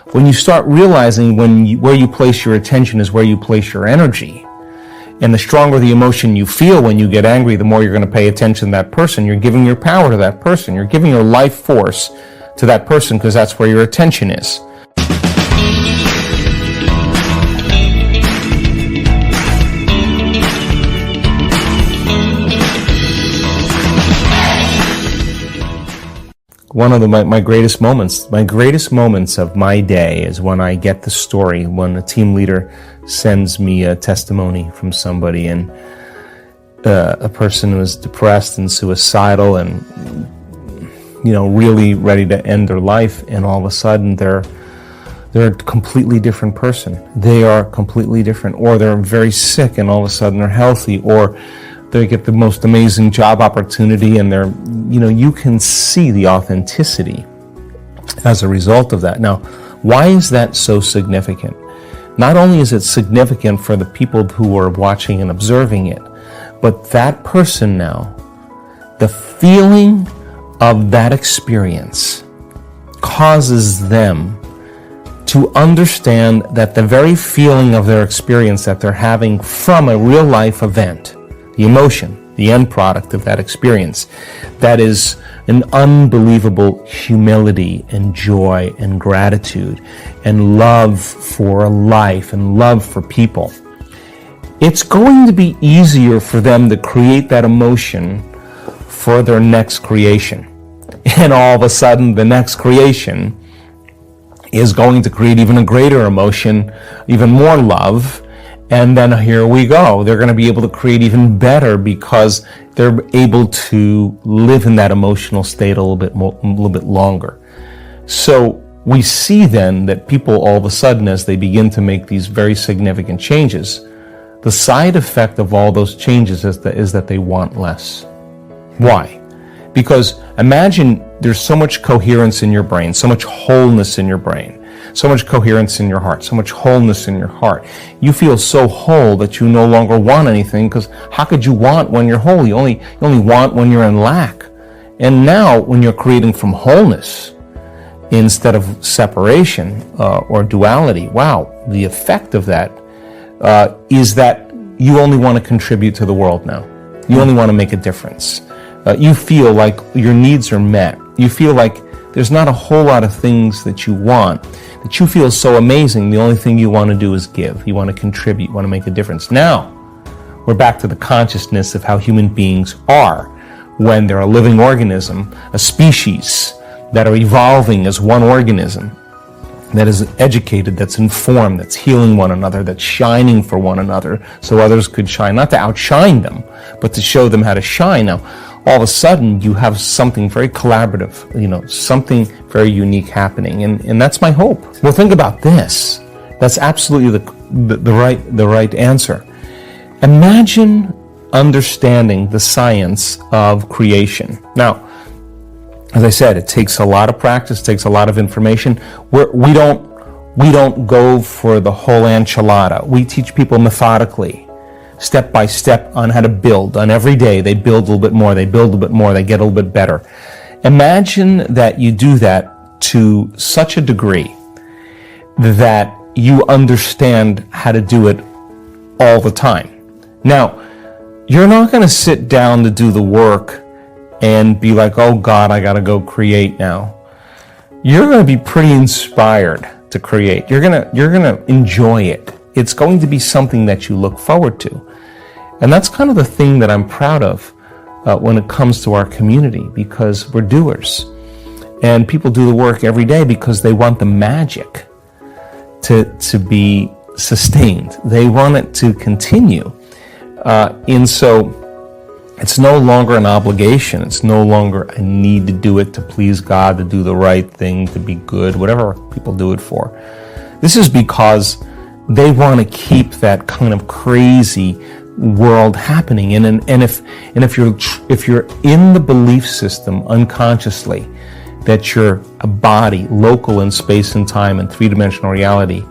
When you start realizing where you place your attention is where you place your energy, and the stronger the emotion you feel when you get angry, the more you're going to pay attention to that person. You're giving your power to that person. You're giving your life force to that person because that's where your attention is. One of my greatest moments of my day is when I get the story, when a team leader sends me a testimony from somebody, and a person was depressed and suicidal and, really ready to end their life, and all of a sudden they're a completely different person. They are completely different, or they're very sick and all of a sudden they're healthy, or they get the most amazing job opportunity, and you can see the authenticity as a result of that. Now, why is that so significant? Not only is it significant for the people who are watching and observing it, but that person now, the feeling of that experience causes them to understand that the very feeling of their experience that they're having from a real life event, the emotion, the end product of that experience, that is an unbelievable humility and joy and gratitude and love for life and love for people. It's going to be easier for them to create that emotion for their next creation. And all of a sudden, the next creation is going to create even a greater emotion, even more love. And then here we go. They're going to be able to create even better because they're able to live in that emotional state a little bit longer. So we see then that people all of a sudden, as they begin to make these very significant changes, the side effect of all those changes is that they want less. Why? Because imagine there's so much coherence in your brain, so much wholeness in your brain, so much coherence in your heart, so much wholeness in your heart. You feel so whole that you no longer want anything, because how could you want when you're whole? You only want when you're in lack. And now when you're creating from wholeness instead of separation or duality, wow, the effect of that is that you only want to contribute to the world now. You only want to make a difference. You feel like your needs are met. You feel like there's not a whole lot of things that you want, that you feel so amazing. The only thing you want to do is give. You want to contribute. You want to make a difference. Now, we're back to the consciousness of how human beings are when they're a living organism, a species that are evolving as one organism, that is educated, that's informed, that's healing one another, that's shining for one another so others could shine, not to outshine them, but to show them how to shine. Now, all of a sudden, you have something very collaborative, something very unique happening, and that's my hope. Well, think about this. That's absolutely the right answer. Imagine understanding the science of creation. Now, as I said, it takes a lot of practice, takes a lot of information. We don't go for the whole enchilada. We teach people methodically, step by step, on how to build. On every day, they build a little bit more, they build a little bit more, they get a little bit better. Imagine that you do that to such a degree that you understand how to do it all the time. Now, you're not going to sit down to do the work and be like, oh God, I got to go create now. You're going to be pretty inspired to create. You're going to enjoy it. It's going to be something that you look forward to. And that's kind of the thing that I'm proud of when it comes to our community, because we're doers. And people do the work every day because they want the magic to be sustained. They want it to continue. And so it's no longer an obligation. It's no longer a need to do it to please God, to do the right thing, to be good, whatever people do it for. This is because they want to keep that kind of crazy world happening. And if you're in the belief system unconsciously that you're a body, local in space and time and three-dimensional reality,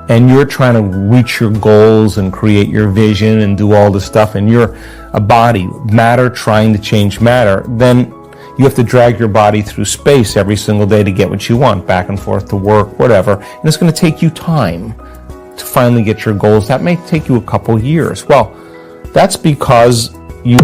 and you're trying to reach your goals and create your vision and do all this stuff, and you're a body, matter trying to change matter, then You have to drag your body through space every single day to get what you want, back and forth to work, whatever. And it's going to take you time to finally get your goals. That may take you a couple years. Well, that's because you...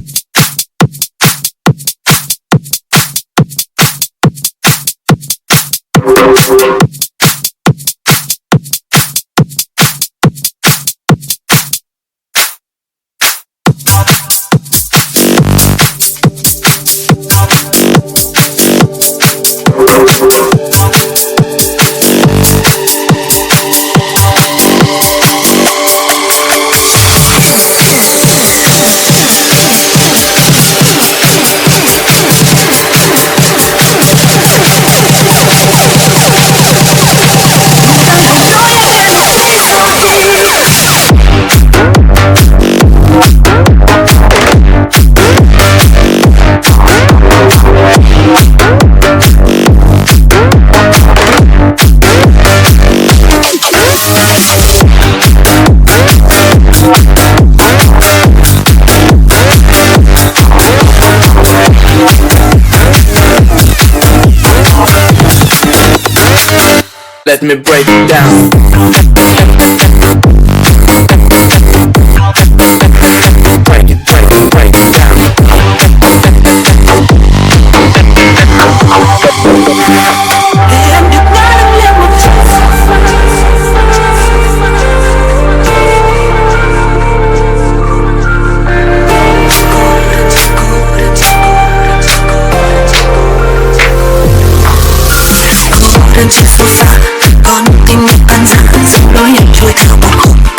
Let me break it down. Break it down. Konting Dispenza, konting Dispenza, solo yang cuek sama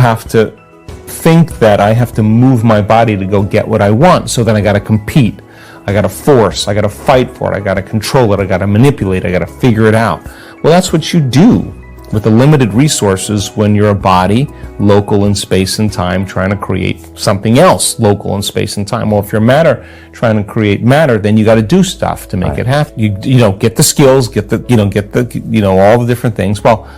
have to think that I have to move my body to go get what I want. So then I got to compete. I got to force. I got to fight for it. I got to control it. I got to manipulate. I got to figure it out. Well, that's what you do with the limited resources when you're a body, local in space and time, trying to create something else, local in space and time. Well, if you're matter, trying to create matter, then you got to do stuff to make it happen. You know, get the skills, get the all the different things. Well,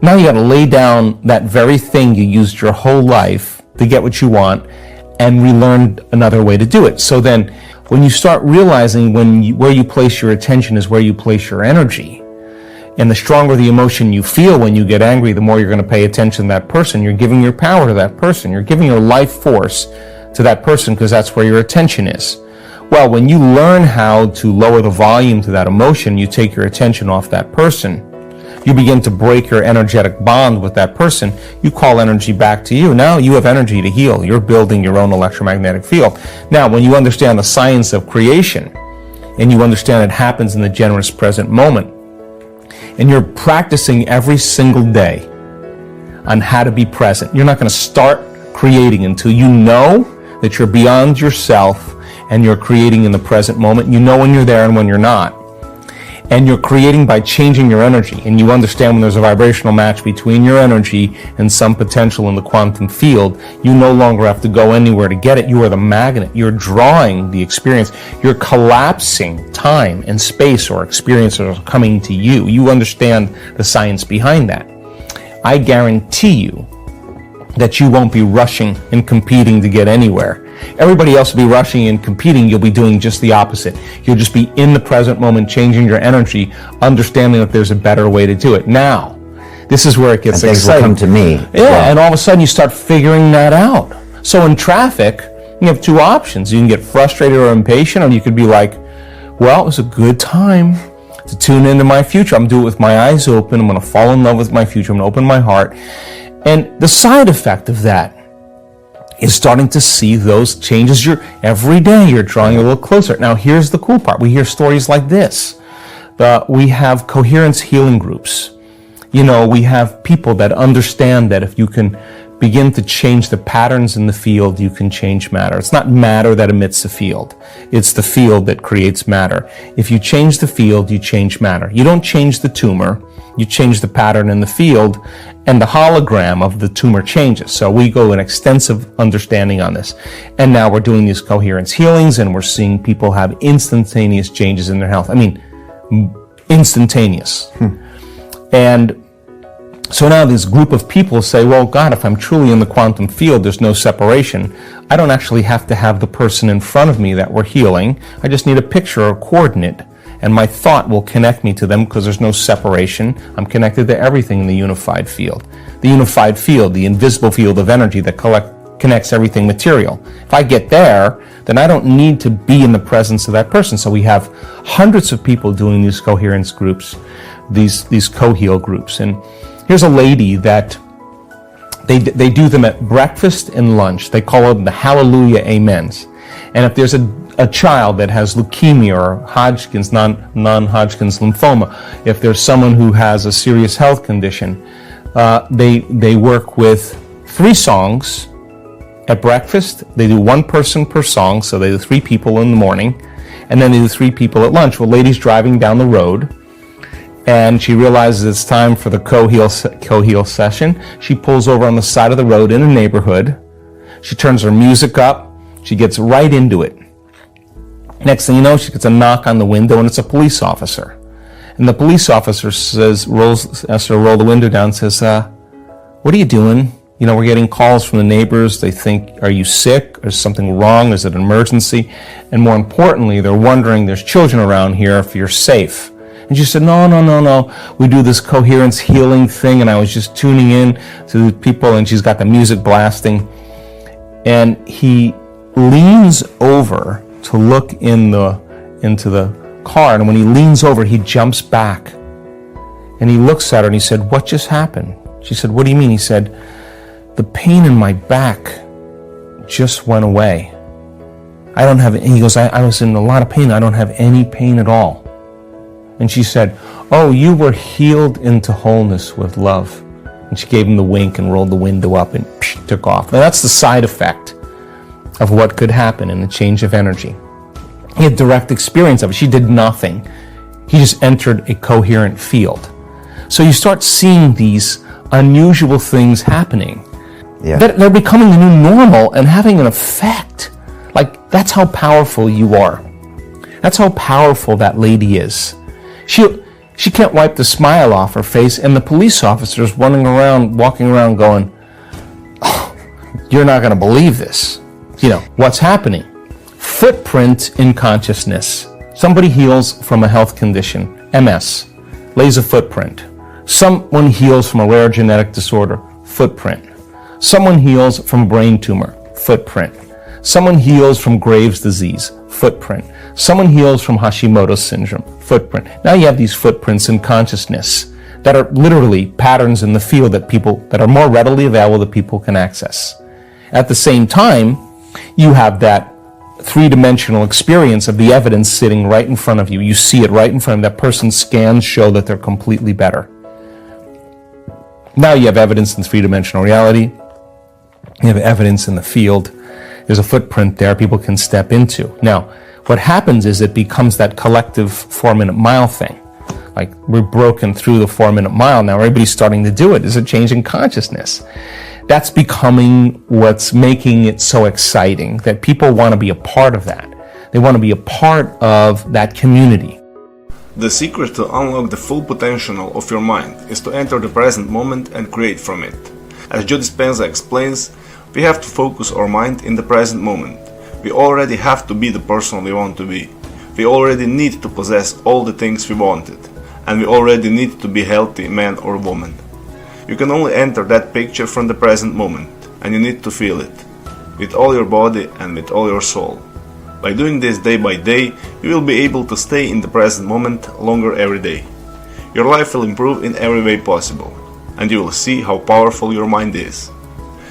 now you got to lay down that very thing you used your whole life to get what you want and relearn another way to do it. So then when you start realizing where you place your attention is where you place your energy, and the stronger the emotion you feel when you get angry, the more you're going to pay attention to that person. You're giving your power to that person. You're giving your life force to that person because that's where your attention is. Well, when you learn how to lower the volume to that emotion, you take your attention off that person. You begin to break your energetic bond with that person. You call energy back to you. Now you have energy to heal. You're building your own electromagnetic field. Now, when you understand the science of creation, and you understand it happens in the generous present moment, and you're practicing every single day on how to be present, you're not going to start creating until you know that you're beyond yourself and you're creating in the present moment. You know when you're there and when you're not. And you're creating by changing your energy. And you understand when there's a vibrational match between your energy and some potential in the quantum field, you no longer have to go anywhere to get it. You are the magnet. You're drawing the experience. You're collapsing time and space, or experiences are coming to you. You understand the science behind that. I guarantee you that you won't be rushing and competing to get anywhere. Everybody else will be rushing and competing. You'll be doing just the opposite. You'll just be in the present moment, changing your energy, understanding that there's a better way to do it. Now, this is where it gets things exciting. will come to me. Yeah, and all of a sudden you start figuring that out. So in traffic, you have two options. You can get frustrated or impatient, or you could be like, well, it was a good time to tune into my future. I'm going to do it with my eyes open. I'm going to fall in love with my future. I'm going to open my heart. And the side effect of that is starting to see those changes. Every day you're drawing a little closer. Now here's the cool part. We hear stories like this. We have coherence healing groups. We have people that understand that if you can begin to change the patterns in the field, you can change matter. It's not matter that emits the field. It's the field that creates matter. If you change the field, you change matter. You don't change the tumor. You change the pattern in the field, and the hologram of the tumor changes. So we go an extensive understanding on this. And now we're doing these coherence healings, and we're seeing people have instantaneous changes in their health. I mean, instantaneous. And so now this group of people say, well, God, if I'm truly in the quantum field, there's no separation. I don't actually have to have the person in front of me that we're healing. I just need a picture or a coordinate, and my thought will connect me to them because there's no separation. I'm connected to everything in the unified field. The unified field, the invisible field of energy that connects everything material. If I get there, then I don't need to be in the presence of that person. So we have hundreds of people doing these coherence groups, these co-heal groups. And here's a lady that they do them at breakfast and lunch. They call them the Hallelujah Amens. And if there's a child that has leukemia or Hodgkin's, non-Hodgkin's lymphoma, if there's someone who has a serious health condition, they work with 3 songs at breakfast. They do 1 person per song, so they do 3 people in the morning, and then they do 3 people at lunch. Well, lady's driving down the road, and she realizes it's time for the co-heal session. She pulls over on the side of the road in a neighborhood. She turns her music up. She gets right into it. Next thing you know, she gets a knock on the window, and it's a police officer. And the police officer asks her to roll the window down and says, what are you doing? We're getting calls from the neighbors. They think, are you sick? Is something wrong? Is it an emergency? And more importantly, they're wondering, there's children around here, if you're safe. And she said, no. We do this coherence healing thing, and I was just tuning in to the people, and she's got the music blasting. And he leans over to look into the car, and when he leans over, he jumps back. And he looks at her, and he said, what just happened? She said, what do you mean? He said, the pain in my back just went away. I don't have, and he goes, I was in a lot of pain. I don't have any pain at all. And she said, oh, you were healed into wholeness with love. And she gave him the wink and rolled the window up and took off. Now that's the side effect of what could happen in a change of energy. He had direct experience of it. She did nothing. He just entered a coherent field. So you start seeing these unusual things happening. Yeah. They're becoming the new normal and having an effect. Like, that's how powerful you are. That's how powerful that lady is. She can't wipe the smile off her face, and the police officers walking around going, oh, you're not going to believe this. You know, what's happening? Footprint in consciousness. Somebody heals from a health condition, MS, lays a footprint. Someone heals from a rare genetic disorder, footprint. Someone heals from brain tumor, footprint. Someone heals from Graves' disease, footprint. Someone heals from Hashimoto's syndrome, footprint. Now you have these footprints in consciousness that are literally patterns in the field that are more readily available that people can access. At the same time, you have that three-dimensional experience of the evidence sitting right in front of you. You see it right in front of you. That person's scans show that they're completely better. Now you have evidence in three-dimensional reality. You have evidence in the field. There's a footprint there people can step into. Now, what happens is it becomes that collective 4-minute mile thing. Like, we're broken through the 4-minute mile. Now everybody's starting to do it. There's a change in consciousness. That's becoming what's making it so exciting, that people want to be a part of that. They want to be a part of that community. The secret to unlock the full potential of your mind is to enter the present moment and create from it. As Joe Dispenza explains, we have to focus our mind in the present moment. We already have to be the person we want to be. We already need to possess all the things we wanted. And we already need to be healthy man or woman. You can only enter that picture from the present moment, and you need to feel it, with all your body and with all your soul. By doing this day by day, you will be able to stay in the present moment longer every day. Your life will improve in every way possible, and you will see how powerful your mind is.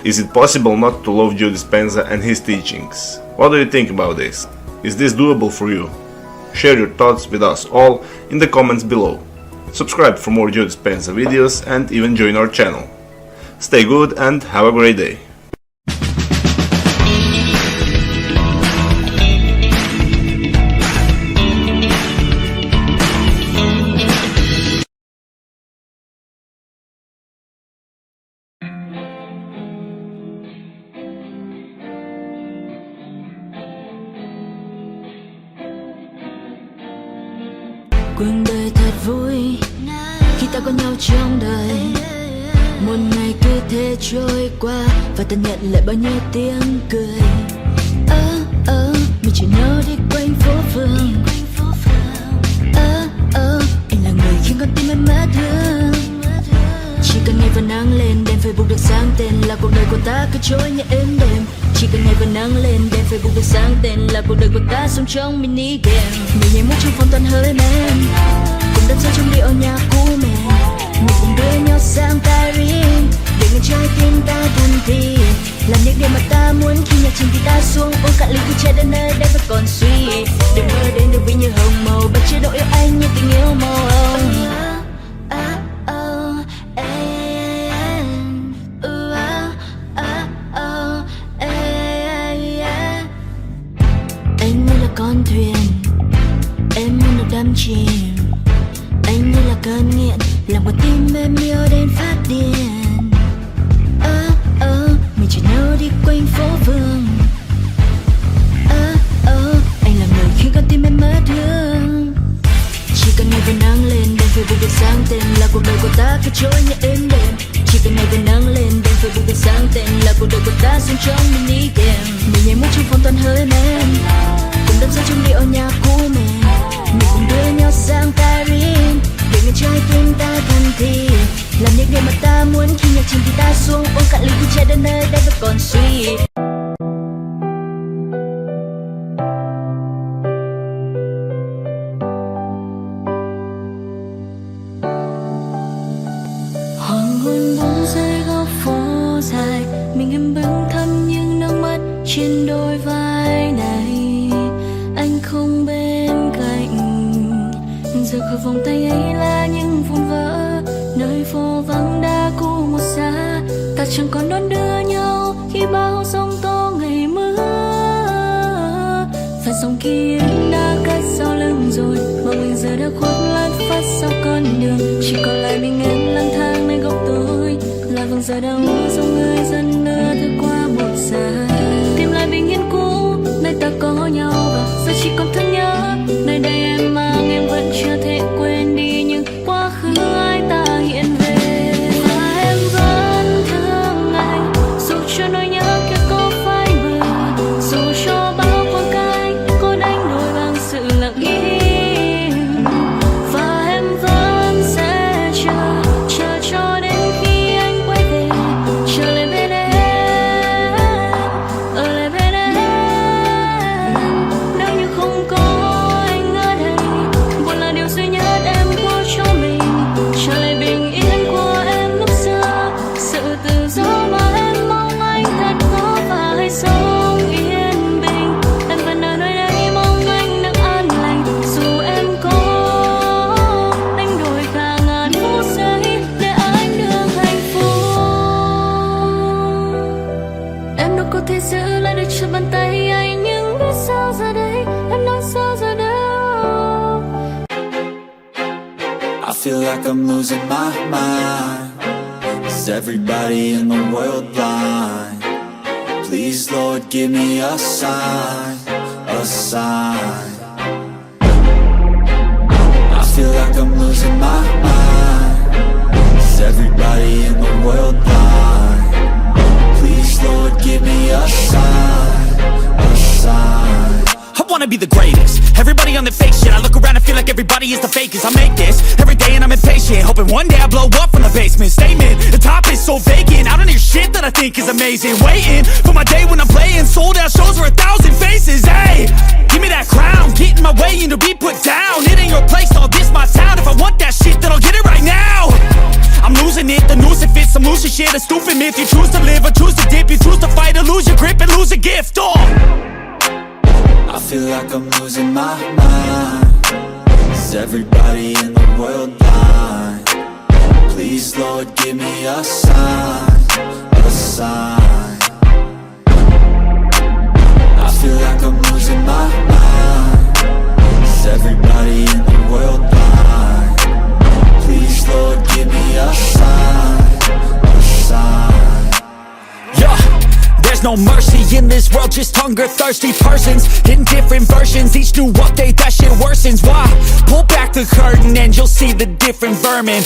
Is it possible not to love Joe Dispenza and his teachings? What do you think about this? Is this doable for you? Share your thoughts with us all in the comments below. Subscribe for more Joe Dispenza videos and even join our channel. Stay good and have a great day. Cuộc đời thật vui khi ta có nhau trong đời. Một ngày cứ thế trôi qua và ta nhận lại bao nhiêu tiếng cười. Mình chỉ nhau đi quanh phố phường. Anh là người khiến con tim em mất thương. Chỉ cần ngày và nắng lên đèn Facebook được sáng tên là cuộc đời của ta cứ trôi như êm đềm. Chỉ cần ngày và nắng lên đèn Facebook được sáng tên là cuộc đời của ta sống trong mini game. Mình nhảy múa trong phòng toàn hơi men, cùng đắm say trong điệu nhạc cũ mềm. Mình cùng đưa nhau sang Paris để ngân trái tim ta thân thì làm những điều mà ta muốn. Khi nhạc trình thì ta xuống uống cạn ly khi chạy đến nơi đây vẫn còn suy. Đừng mơ đến được vì như hồng màu bất chế độ yêu anh như tình yêu màu hồng. Anh như là con thuyền, em như là đắm chìm. Anh như là cơn nghiện, làm con tim em yêu đến phát điên. Mình chỉ nhau đi quanh phố phường. Anh là người khiến con tim em mất thương. Chỉ cần ngày và nắng lên đèn Facebook được sáng tên là cuộc đời của ta cứ trôi như êm đềm. Chỉ cần ngày và nắng lên đèn Facebook được sáng tên là cuộc đời của ta sống trong mini game. Mình nhảy múa trong phòng toàn hơi men, cùng đắm say trong điệu nhạc cũ mềm. Mình cùng đưa nhau sang Paris để ngân trái tim ta thân thì làm những điều mà ta muốn. Khi nhạc trình thì ta xuống uống cạn ly khi chạy đến nơi đây vẫn còn suy. Hoàng hôn buông rơi góc phố dài, mình em bưng thầm những nước mắt trên đôi vai này. Anh không bên cạnh, rời khỏi vòng tay ấy là những vụn vỡ nơi phố vắng đã cũ một xa. chẳng còn đón đưa nhau khi bao sóng to ngày mưa. Và dòng kia đã cất sau lưng rồi, mà mình giờ đã khuất lát phát sau con đường. Chỉ còn lại mình em lang thang nơi góc tối, là vầng giờ đang úa dòng người dần đưa thức qua một giờ. Tìm lại bình yên cũ nơi ta có nhau, và giờ chỉ còn thương nhớ nơi đây em mang em vẫn chưa thể quên đi những quá khứ ai ta hiện về. Và em vẫn thương anh dù cho nỗi nhớ kia có phai mờ, dù cho bao quãng cách có đánh đổi bằng sự lặng im. Và em vẫn sẽ chờ cho đến khi anh quay về, chờ lại bên em, ở lại bên em. Nếu như không có anh ở đây, buồn là điều duy nhất em có cho mình. Trở lại bình yên của em lúc xưa, sự tự do mà em mong anh thật có phải sống yên bình. Em vẫn ở nơi đây mong anh được an lành, dù em có đánh đổi cả ngàn phút giây để anh được hạnh phúc. Em đâu có thể giữ lại được trong bàn tay anh, nhưng biết sao giờ đây, em nói sao giờ đây. I feel like I'm losing my mind. Is everybody in the world blind? Please, Lord, give me a sign, a sign. I feel like I'm losing my mind. Is everybody in the world blind? Please, Lord, give me a sign, a sign. I wanna be the greatest. Everybody on the fake shit. I look around and feel like everybody is the fakest. I make this every day and I'm impatient, hoping one day I blow up from the basement. Statement, the top is so vacant. I don't hear shit that I think is amazing. Waiting for my day when I'm playing sold out shows for 1,000 faces. Hey, give me that crown, get in my way and to be put down. It ain't your place, all this my town. If I want that shit, then I'll get it right now. I'm losing it, the noose it fits. I'm losing shit, a stupid myth. You choose to live or choose to dip. You choose to fight or lose your grip and lose a gift. Oh, I feel like I'm losing my mind. Is everybody in the world blind? Please, Lord, give me a sign, a sign. I feel like I'm losing my mind. Is everybody in the world blind? Please, Lord, give me a sign, a sign. yeah. There's no mercy in this world, just hunger-thirsty persons in different versions. Each new update, that shit worsens. Why? Pull back the curtain and you'll see the different vermin.